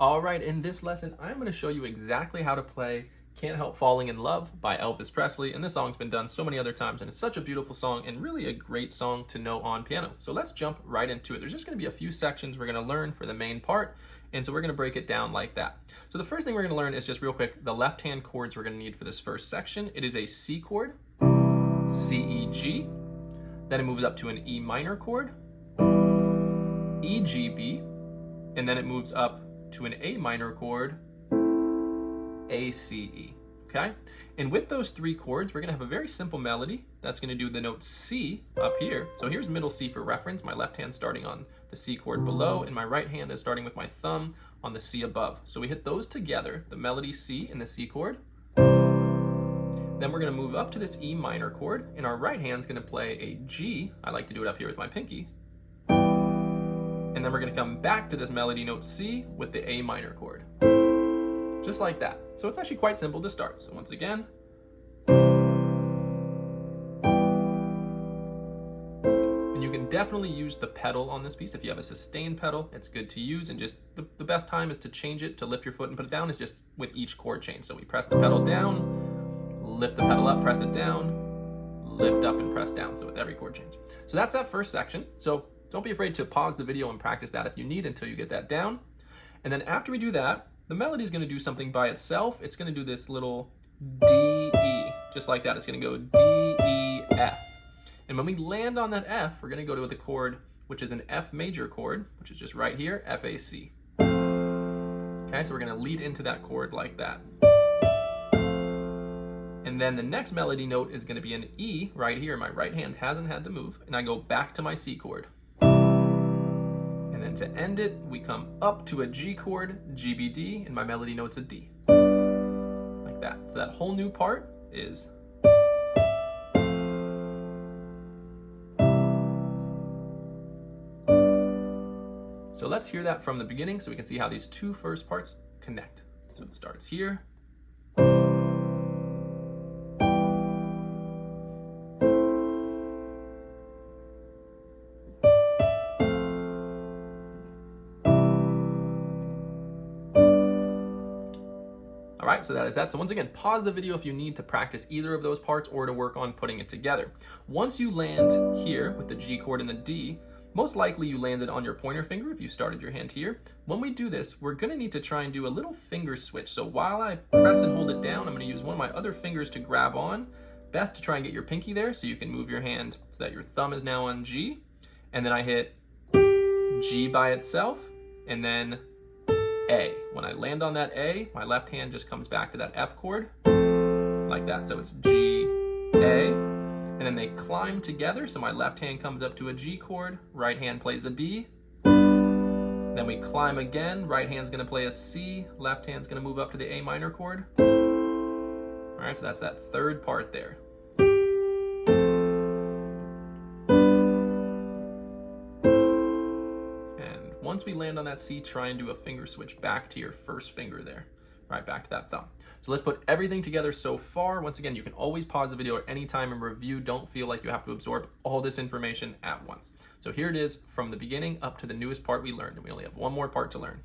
All right, in this lesson, I'm going to show you exactly how to play Can't Help Falling in Love by Elvis Presley. And this song's been done so many other times, and it's such a beautiful song and really a great song to know on piano. So let's jump right into it. There's just going to be a few sections we're going to learn for the main part, and so we're going to break it down like that. So the first thing we're going to learn is just real quick, the left-hand chords we're going to need for this first section. It is a C chord, C, E, G. Then it moves up to an E minor chord, E, G, B. And then it moves up to an A minor chord, A, C, E, okay? And with those three chords, we're gonna have a very simple melody that's gonna do the note C up here. So here's middle C for reference. My left hand starting on the C chord below, and my right hand is starting with my thumb on the C above. So we hit those together, the melody C and the C chord. Then we're gonna move up to this E minor chord, and our right hand's gonna play a G. I like to do it up here with my pinky. And then we're going to come back to this melody note C with the A minor chord. Just like that. So it's actually quite simple to start. So once again. And you can definitely use the pedal on this piece. If you have a sustain pedal, it's good to use. And just the best time is to change it, to lift your foot and put it down, is just with each chord change. So we press the pedal down, lift the pedal up, press it down, lift up and press down. So with every chord change. So that's that first section. So don't be afraid to pause the video and practice that if you need until you get that down. And then after we do that, the melody is going to do something by itself. It's going to do this little D, E, just like that. It's going to go D, E, F. And when we land on that F, we're going to go to the chord, which is an F major chord, which is just right here, F, A, C. Okay, so we're going to lead into that chord like that. And then the next melody note is going to be an E right here. My right hand hasn't had to move. And I go back to my C chord. And to end it, we come up to a G chord, G, B, D, and my melody note's a D. Like that. So that whole new part is. So let's hear that from the beginning so we can see how these two first parts connect. So it starts here. All right, so that is that. So once again, pause the video if you need to practice either of those parts or to work on putting it together. Once you land here with the G chord and the D, most likely you landed on your pointer finger if you started your hand here. When we do this, we're gonna need to try and do a little finger switch. So while I press and hold it down, I'm gonna use one of my other fingers to grab on. Best to try and get your pinky there so you can move your hand so that your thumb is now on G. And then I hit G by itself, and then A. When I land on that A, my left hand just comes back to that F chord, like that. So it's G, A, and then they climb together. So my left hand comes up to a G chord, right hand plays a B. Then we climb again, right hand's gonna play a C, left hand's gonna move up to the A minor chord. All right, so that's that third part there. Once we land on that C, try and do a finger switch back to your first finger there, right back to that thumb. So let's put everything together so far. Once again, you can always pause the video at any time and review. Don't feel like you have to absorb all this information at once. So here it is from the beginning up to the newest part we learned, and we only have one more part to learn.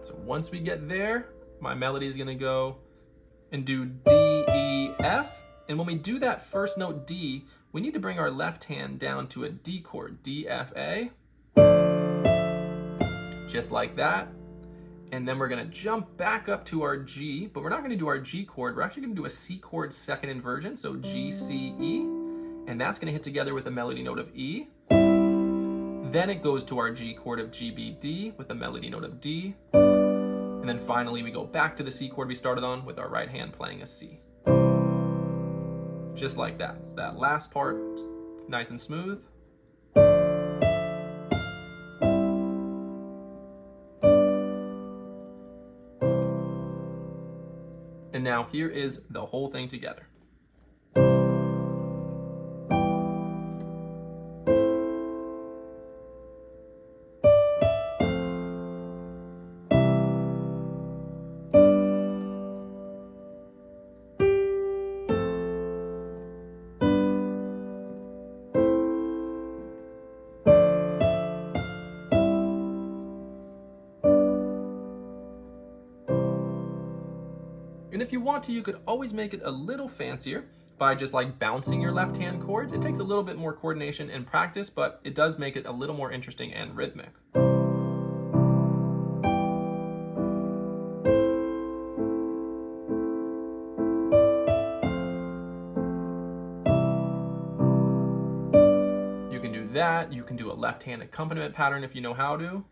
So once we get there, my melody is gonna go and do D, E, F. And when we do that first note D, we need to bring our left hand down to a D chord, D, F, A. Just like that. And then we're gonna jump back up to our G, but we're not gonna do our G chord. We're actually gonna do a C chord second inversion, so G, C, E. And that's gonna hit together with the melody note of E. Then it goes to our G chord of G, B, D with the melody note of D. And then finally we go back to the C chord we started on with our right hand playing a C. Just like that. So that last part, nice and smooth. And now here is the whole thing together. And if you want to, you could always make it a little fancier by just like bouncing your left hand chords. It takes a little bit more coordination and practice, but it does make it a little more interesting and rhythmic. You can do that. You can do a left hand accompaniment pattern if you know how to,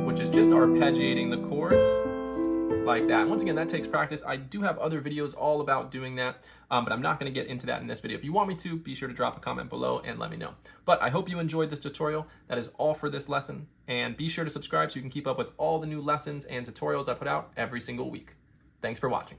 which is just arpeggiating the chords like that. Once again, that takes practice. I do have other videos all about doing that, but I'm not going to get into that in this video. If you want me to, be sure to drop a comment below and let me know. But I hope you enjoyed this tutorial. That is all for this lesson. And be sure to subscribe so you can keep up with all the new lessons and tutorials I put out every single week. Thanks for watching.